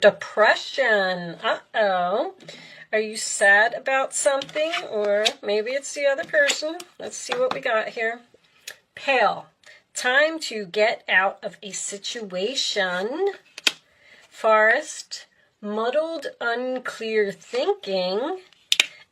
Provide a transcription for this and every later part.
Depression. Uh-oh. Are you sad about something? Or maybe it's the other person. Let's see what we got here. Pale. Time to get out of a situation. Forest. Muddled, unclear thinking.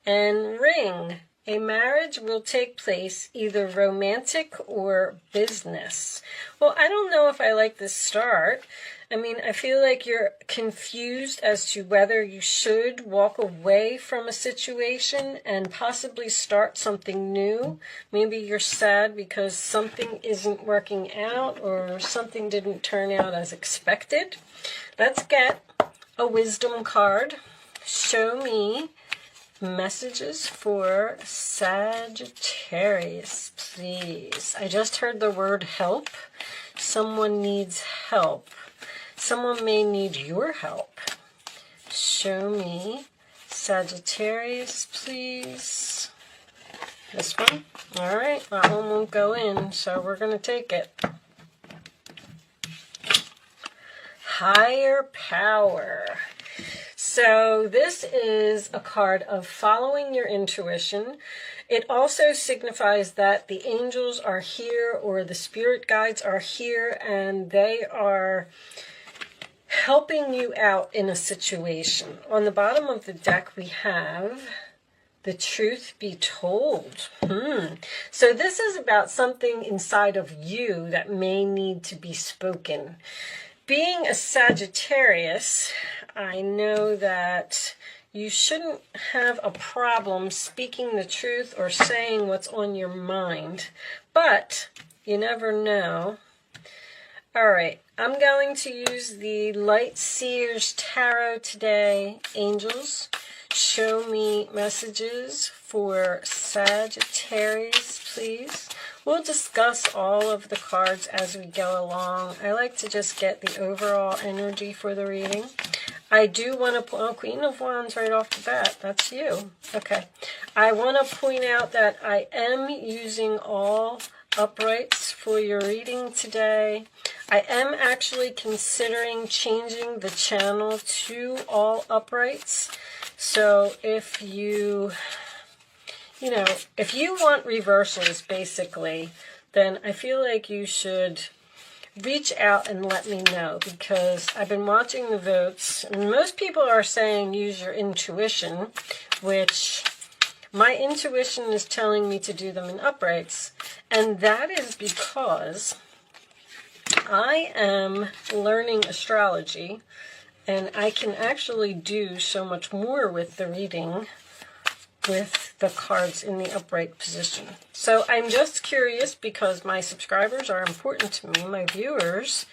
And ring. A marriage will take place, either romantic or business. Well, I don't know if I like this start. I mean, I feel like you're confused as to whether you should walk away from a situation and possibly start something new. Maybe you're sad because something isn't working out or something didn't turn out as expected. Let's get a wisdom card. Show me messages for Sagittarius, please. I just heard the word help. Someone needs help. Someone may need your help. Show me Sagittarius, please. This one? All right, that one won't go in, so we're going to take it. Higher power. So this is a card of following your intuition. It also signifies that the angels are here or the spirit guides are here and they are helping you out in a situation. On the bottom of the deck we have the truth be told. So this is about something inside of you that may need to be spoken. Being a Sagittarius, I know that you shouldn't have a problem speaking the truth or saying what's on your mind, but you never know. All right, I'm going to use the Light Seers Tarot today. Angels, show me messages for Sagittarius, please. We'll discuss all of the cards as we go along. I like to just get the overall energy for the reading. I do want to point, Queen of Wands right off the bat. That's you. Okay. I want to point out that I am using all uprights for your reading today. I am actually considering changing the channel to all uprights. So if you if you want reversals, basically, then I feel like you should reach out and let me know, because I've been watching the votes, and most people are saying use your intuition, which my intuition is telling me to do them in uprights, and that is because I am learning astrology, and I can actually do so much more with the reading with the cards in the upright position. So I'm just curious, because my subscribers are important to me, my viewers.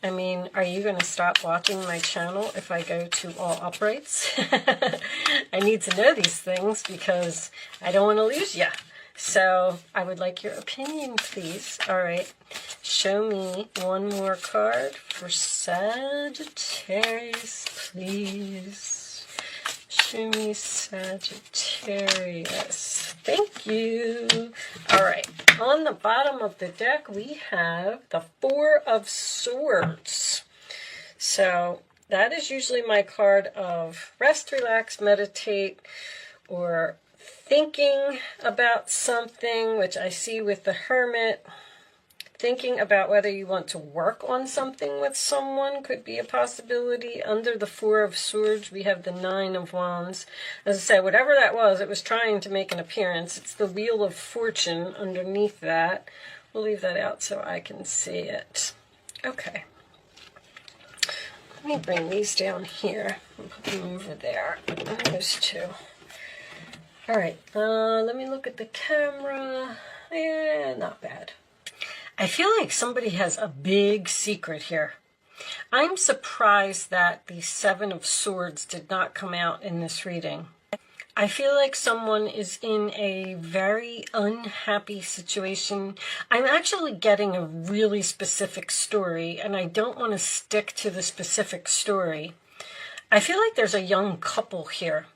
I mean, are you going to stop watching my channel if I go to all uprights? I need to know these things because I don't want to lose you. So I would like your opinion, please. All right, show me one more card for Sagittarius, please. Show me Sagittarius. Thank you. All right. On the bottom of the deck, we have the Four of Swords. So that is usually my card of rest, relax, meditate, or thinking about something, which I see with the Hermit. Thinking about whether you want to work on something with someone could be a possibility. Under the Four of Swords, we have the Nine of Wands. As I said, whatever that was, it was trying to make an appearance. It's the Wheel of Fortune underneath that. We'll leave that out so I can see it. Okay. Let me bring these down here and put them over there. Those two. All right. Let me look at the camera. Yeah, not bad. I feel like somebody has a big secret here. I'm surprised that the Seven of Swords did not come out in this reading. I feel like someone is in a very unhappy situation. I'm actually getting a really specific story, and I don't want to stick to the specific story. I feel like there's a young couple here,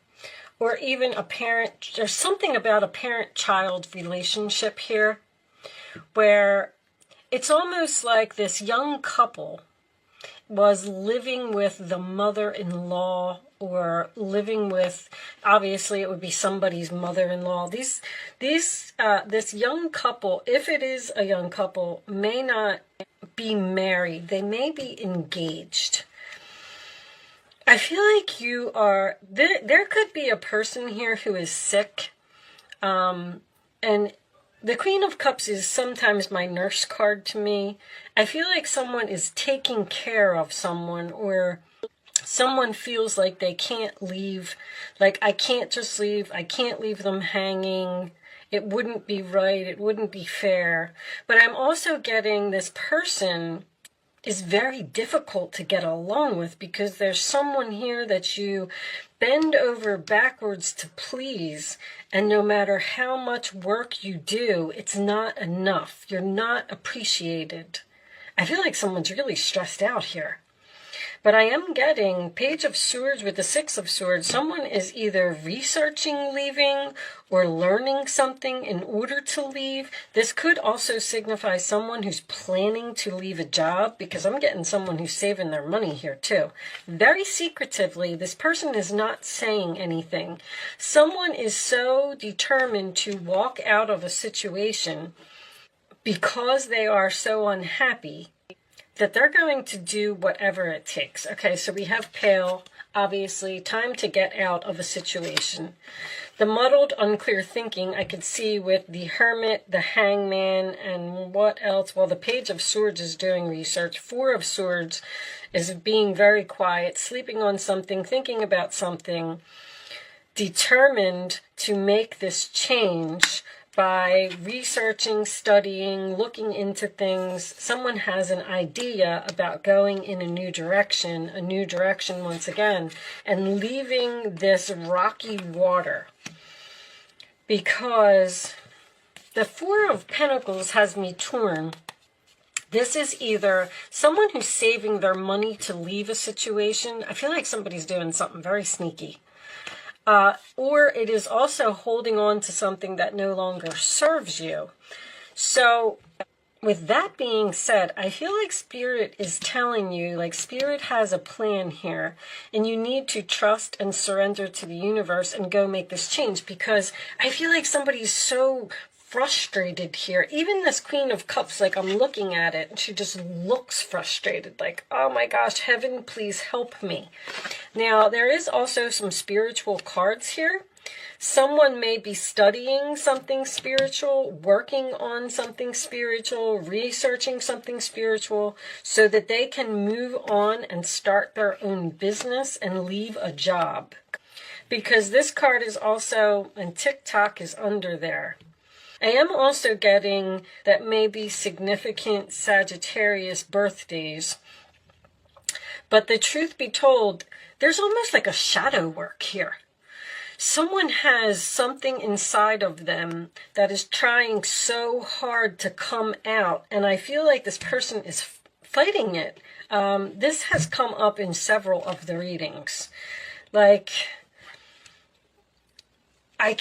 or even a parent. There's something about a parent-child relationship here where it's almost like this young couple was living with the mother-in-law, or living with, obviously it would be somebody's mother-in-law. This young couple, if it is a young couple, may not be married. They may be engaged. I feel like you are, there could be a person here who is sick, and the Queen of Cups is sometimes my nurse card to me. I feel like someone is taking care of someone, or someone feels like they can't leave. Like, I can't just leave. I can't leave them hanging. It wouldn't be right. It wouldn't be fair. But I'm also getting this person is very difficult to get along with, because there's someone here that you bend over backwards to please, and no matter how much work you do, it's not enough. You're not appreciated. I feel like someone's really stressed out here. But I am getting Page of Swords with the Six of Swords. Someone is either researching leaving or learning something in order to leave. This could also signify someone who's planning to leave a job, because I'm getting someone who's saving their money here too. Very secretively, this person is not saying anything. Someone is so determined to walk out of a situation because they are so unhappy that they're going to do whatever it takes. Okay, so we have Pale, obviously, time to get out of a situation. The muddled, unclear thinking I could see with the Hermit, the Hangman, and what else? Well, the Page of Swords is doing research. Four of Swords is being very quiet, sleeping on something, thinking about something, determined to make this change by researching, studying, looking into things. Someone has an idea about going in a new direction once again, and leaving this rocky water. Because the Four of Pentacles has me torn. This is either someone who's saving their money to leave a situation. I feel like somebody's doing something very sneaky. Or it is also holding on to something that no longer serves you. So with that being said, I feel like Spirit is telling you, like Spirit has a plan here, and you need to trust and surrender to the universe and go make this change, because I feel like somebody's so frustrated here. Even this Queen of Cups, like I'm looking at it and she just looks frustrated, like, oh my gosh, heaven, please help me. Now, there is also some spiritual cards here. Someone may be studying something spiritual, working on something spiritual, researching something spiritual, so that they can move on and start their own business and leave a job. Because this card is also, and TikTok is under there. I am also getting that maybe significant Sagittarius birthdays. But the truth be told, there's almost like a shadow work here. Someone has something inside of them that is trying so hard to come out. And I feel like this person is fighting it. This has come up in several of the readings. Like, I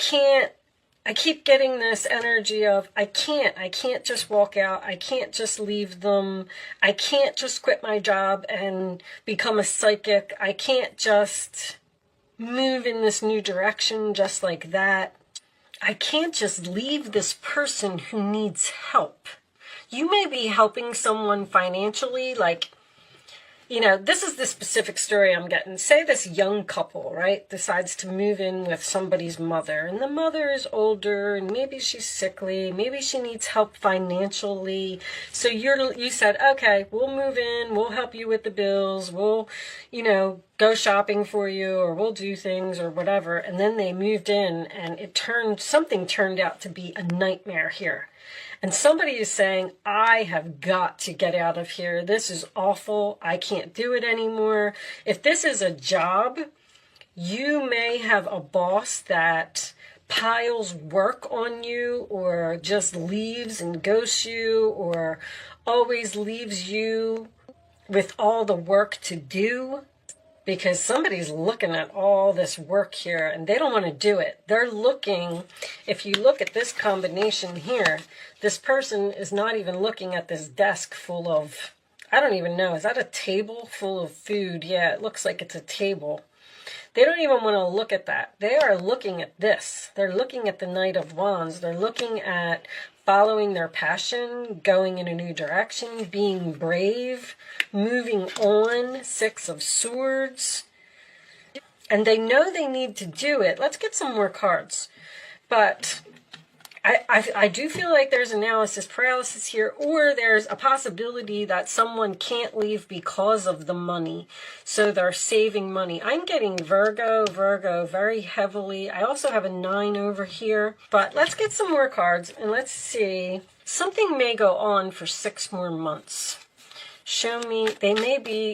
keep getting this energy of, I can't just walk out. I can't just leave them. I can't just quit my job and become a psychic. I can't just move in this new direction just like that. I can't just leave this person who needs help. You may be helping someone financially, like, you know, this is the specific story I'm getting. Say this young couple, right, decides to move in with somebody's mother, and the mother is older, and maybe she's sickly, maybe she needs help financially. So you said, okay, we'll move in, we'll help you with the bills, we'll, you know, go shopping for you, or we'll do things or whatever. And then they moved in, and something turned out to be a nightmare here. And somebody is saying, I have got to get out of here. This is awful. I can't do it anymore. If this is a job, you may have a boss that piles work on you, or just leaves and ghosts you, or always leaves you with all the work to do. Because somebody's looking at all this work here and they don't want to do it. They're looking, if you look at this combination here, this person is not even looking at this desk full of I don't even know. Is that a table full of food? Yeah, it looks like it's a table. They don't even want to look at that. They are looking at this. They're looking at the Knight of Wands. They're looking at following their passion, going in a new direction, being brave, moving on. Six of Swords. And they know they need to do it. Let's get some more cards. But I do feel like there's analysis paralysis here, or there's a possibility that someone can't leave because of the money. So they're saving money. I'm getting Virgo very heavily. I also have a 9 over here. But let's get some more cards and let's see. Something may go on for 6 more months. Show me,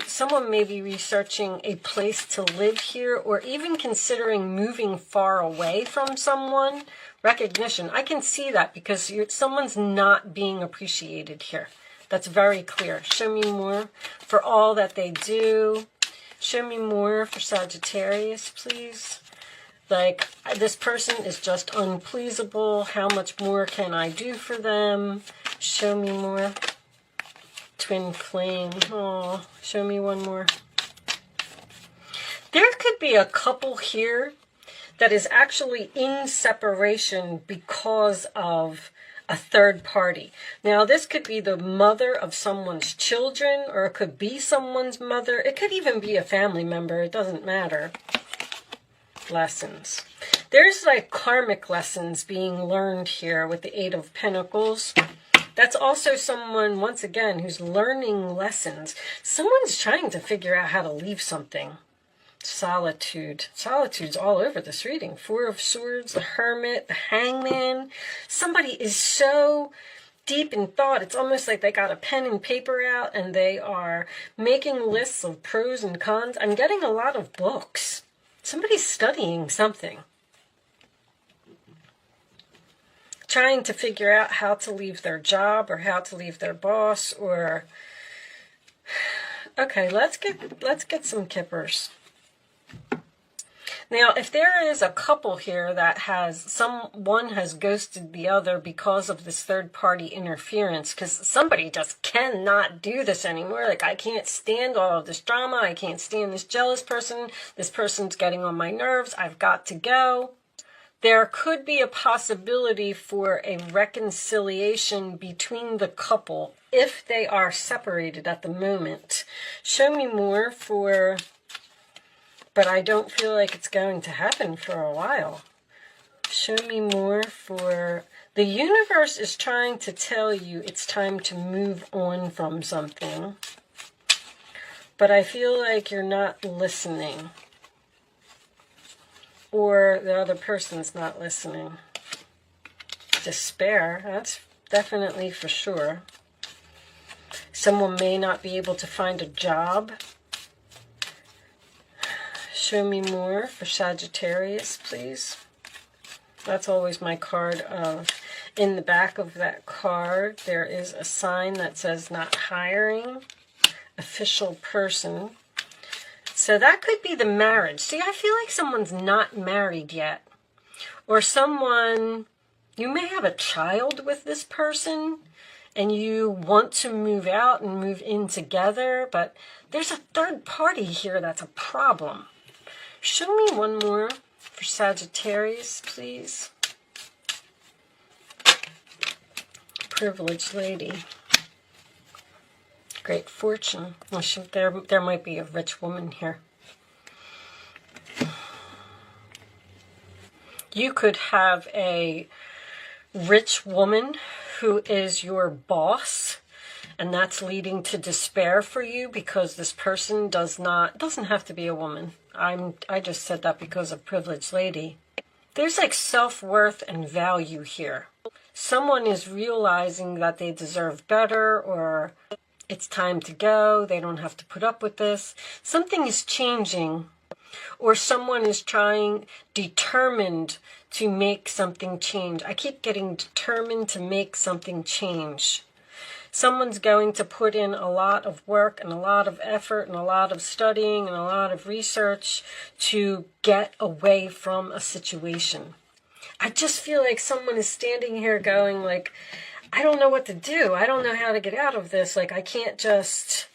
someone may be researching a place to live here, or even considering moving far away from someone. Recognition, I can see that because someone's not being appreciated here. That's very clear. Show me more for all that they do. Show me more for Sagittarius, please. Like, this person is just unpleasable. How much more can I do for them? Show me more. Twin flame. Oh, show me one more. There could be a couple here that is actually in separation because of a third party. Now, this could be the mother of someone's children, or it could be someone's mother. It could even be a family member. It doesn't matter. Lessons. There's like karmic lessons being learned here with the 8 of Pentacles. That's also someone, once again, who's learning lessons. Someone's trying to figure out how to leave something. Solitude. Solitude's all over this reading. 4 of Swords, the Hermit, the Hangman. Somebody is so deep in thought. It's almost like they got a pen and paper out and they are making lists of pros and cons. I'm getting a lot of books. Somebody's studying something. Trying to figure out how to leave their job or how to leave their boss or... Okay, let's get some kippers. Now, if there is a couple here that one has ghosted the other because of this third-party interference, because somebody just cannot do this anymore. Like, I can't stand all of this drama. I can't stand this jealous person. This person's getting on my nerves. I've got to go. There could be a possibility for a reconciliation between the couple if they are separated at the moment. Show me more for... But I don't feel like it's going to happen for a while. Show me more for... The universe is trying to tell you it's time to move on from something. But I feel like you're not listening. Or the other person's not listening. Despair, that's definitely for sure. Someone may not be able to find a job. Show me more for Sagittarius, please. That's always my card of... In the back of that card, there is a sign that says not hiring. Official person. So that could be the marriage. See, I feel like someone's not married yet. Or someone... You may have a child with this person, and you want to move out and move in together, but there's a third party here that's a problem. Show me one more for Sagittarius, please. Privileged lady. Great fortune. Well, there might be a rich woman here. You could have a rich woman who is your boss, and that's leading to despair for you because this person doesn't have to be a woman. I just said that because of privileged lady. There's like self-worth and value here. Someone is realizing that they deserve better, or it's time to go. They don't have to put up with this. Something is changing, or someone is determined to make something change. I keep getting determined to make something change. Someone's going to put in a lot of work and a lot of effort and a lot of studying and a lot of research to get away from a situation. I just feel like someone is standing here going like, I don't know what to do. I don't know how to get out of this. Like, I can't just.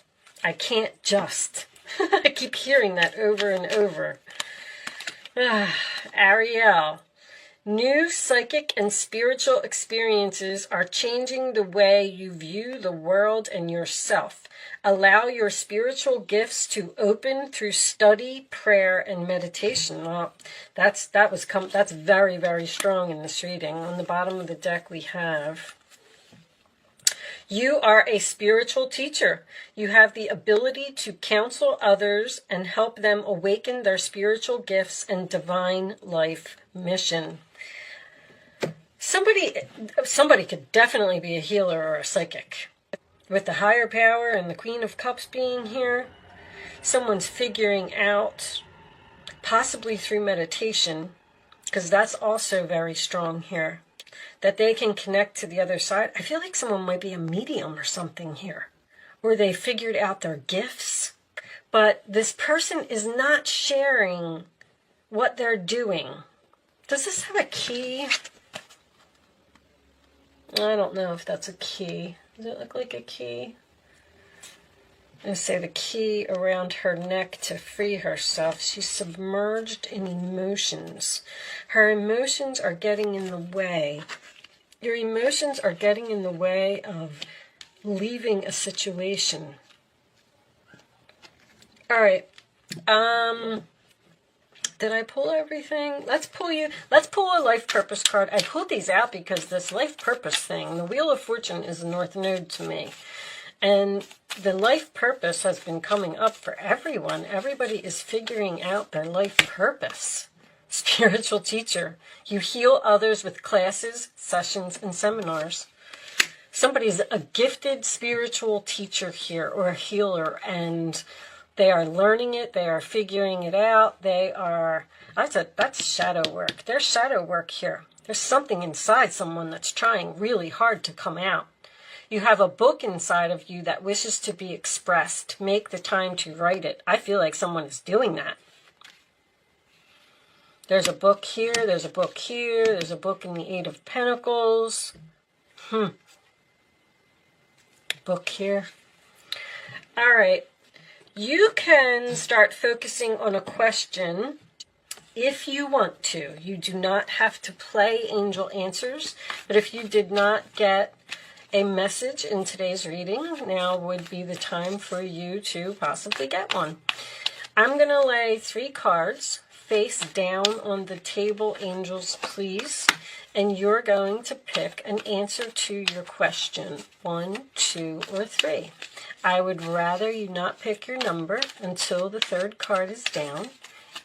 I keep hearing that over and over. Ariel. New psychic and spiritual experiences are changing the way you view the world and yourself. Allow your spiritual gifts to open through study, prayer, and meditation. Well, that's very, very strong in this reading. On the bottom of the deck we have, you are a spiritual teacher. You have the ability to counsel others and help them awaken their spiritual gifts and divine life mission. Somebody could definitely be a healer or a psychic. With the higher power and the Queen of Cups being here, someone's figuring out, possibly through meditation, because that's also very strong here, that they can connect to the other side. I feel like someone might be a medium or something here, or they figured out their gifts, but this person is not sharing what they're doing. Does this have a key? I don't know if that's a key. Does it look like a key? I'm going to say the key around her neck to free herself. She's submerged in emotions. Her emotions are getting in the way. Your emotions are getting in the way of leaving a situation. All right. Did I pull everything? Let's pull a life purpose card. I pulled these out because this life purpose thing, the Wheel of Fortune is the North Node to me. And the life purpose has been coming up for everyone. Everybody is figuring out their life purpose. Spiritual teacher. You heal others with classes, sessions, and seminars. Somebody's a gifted spiritual teacher here or a healer, and they are learning it. They are figuring it out. That's shadow work. There's shadow work here. There's something inside someone that's trying really hard to come out. You have a book inside of you that wishes to be expressed. Make the time to write it. I feel like someone is doing that. There's a book here. There's a book here. There's a book in the Eight of Pentacles. Book here. All right. You can start focusing on a question if you want to. You do not have to play angel answers, but if you did not get a message in today's reading, now would be the time for you to possibly get one. I'm going to lay 3 cards face down on the table, angels, please, and you're going to pick an answer to your question, 1, 2, or 3. I would rather you not pick your number until the 3rd card is down.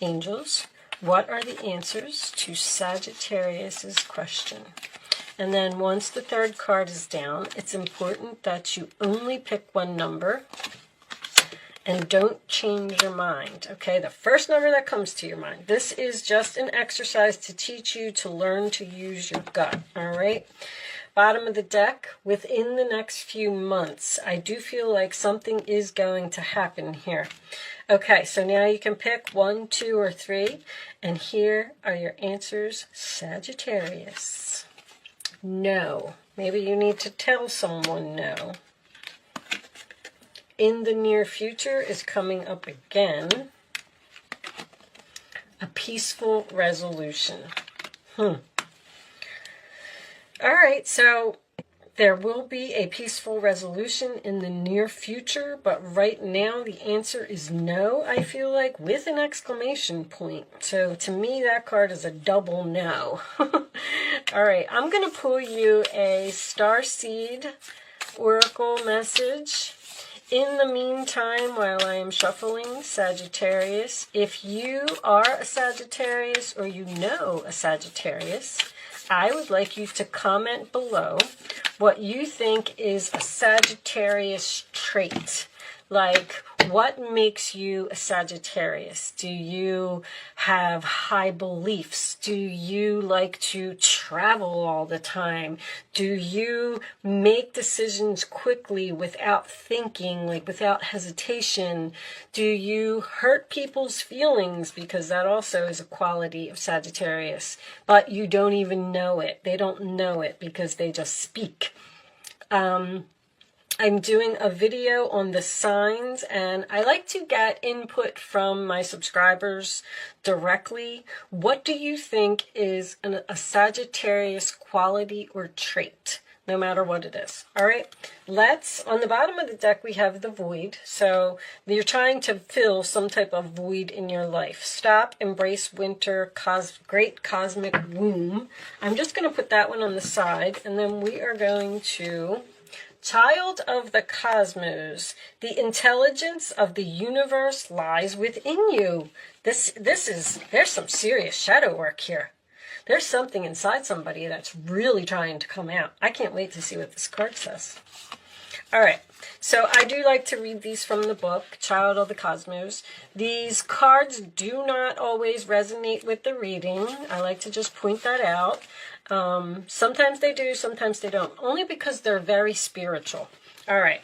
Angels, what are the answers to Sagittarius's question? And then once the 3rd card is down, it's important that you only pick one number and don't change your mind, okay? The first number that comes to your mind. This is just an exercise to teach you to learn to use your gut, all right? Bottom of the deck, within the next few months, I do feel like something is going to happen here. Okay, so now you can pick 1, 2, or 3, and here are your answers, Sagittarius. No. Maybe you need to tell someone no. In the near future is coming up again. A peaceful resolution. All right, so there will be a peaceful resolution in the near future, but right now the answer is no, I feel like, with an exclamation point. So to me, that card is a double no. All right, I'm going to pull you a Starseed Oracle message. In the meantime, while I am shuffling Sagittarius, if you are a Sagittarius or you know a Sagittarius, I would like you to comment below what you think is a Sagittarius trait. Like, what makes you a Sagittarius? Do you have high beliefs? Do you like to travel all the time? Do you make decisions quickly without thinking, like without hesitation? Do you hurt people's feelings? Because that also is a quality of Sagittarius. But you don't even know it. They don't know it because they just speak. I'm doing a video on the signs, and I like to get input from my subscribers directly. What do you think is a Sagittarius quality or trait? No matter what it is. All right, on the bottom of the deck, we have the void. So you're trying to fill some type of void in your life. Stop, embrace winter, great cosmic womb. I'm just going to put that one on the side, and then we are going to child of the cosmos. The intelligence of the universe lies within you. There's some serious shadow work here. There's something inside somebody that's really trying to come out. I can't wait to see what this card says. All right, so I do like to read these from the book, Child of the Cosmos. These cards do not always resonate with the reading. I like to just point that out. Sometimes they do, sometimes they don't, only because they're very spiritual. All right.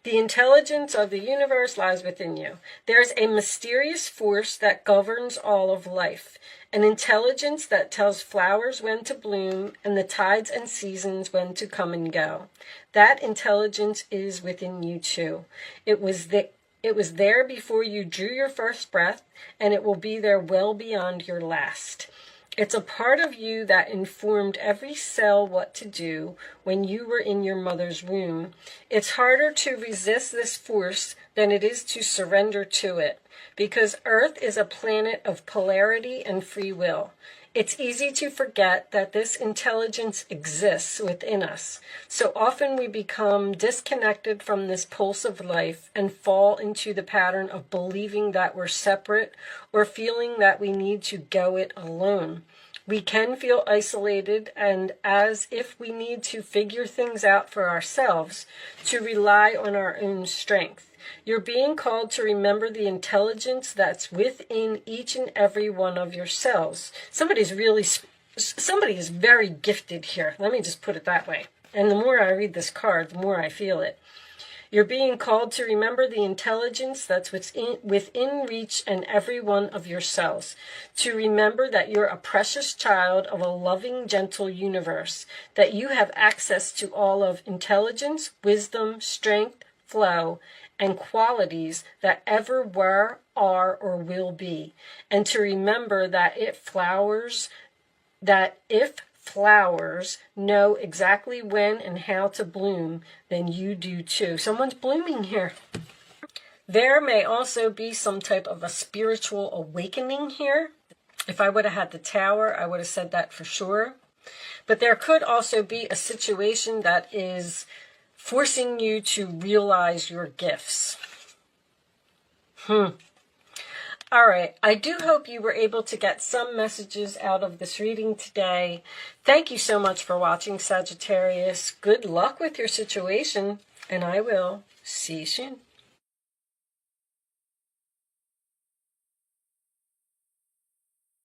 The intelligence of the universe lies within you. There's a mysterious force that governs all of life, an intelligence that tells flowers when to bloom and the tides and seasons when to come and go. That intelligence is within you too. It was there before you drew your first breath, and it will be there well beyond your last. It's a part of you that informed every cell what to do when you were in your mother's womb. It's harder to resist this force than it is to surrender to it, because Earth is a planet of polarity and free will. It's easy to forget that this intelligence exists within us. So often we become disconnected from this pulse of life and fall into the pattern of believing that we're separate or feeling that we need to go it alone. We can feel isolated and as if we need to figure things out for ourselves, to rely on our own strength. You're being called to remember the intelligence that's within each and every one of your cells. Somebody is very gifted here. Let me just put it that way. And the more I read this card, the more I feel it. You're being called to remember the intelligence that's within reach and every one of your cells. To remember that you're a precious child of a loving, gentle universe. That you have access to all of intelligence, wisdom, strength, flow, and qualities that ever were, are, or will be. And to remember that if flowers know exactly when and how to bloom, then you do too. Someone's blooming here. There may also be some type of a spiritual awakening here. If I would have had the Tower, I would have said that for sure. But there could also be a situation that is forcing you to realize your gifts. All right, I do hope you were able to get some messages out of this reading today. Thank you so much for watching, Sagittarius. Good luck with your situation, and I will see you soon.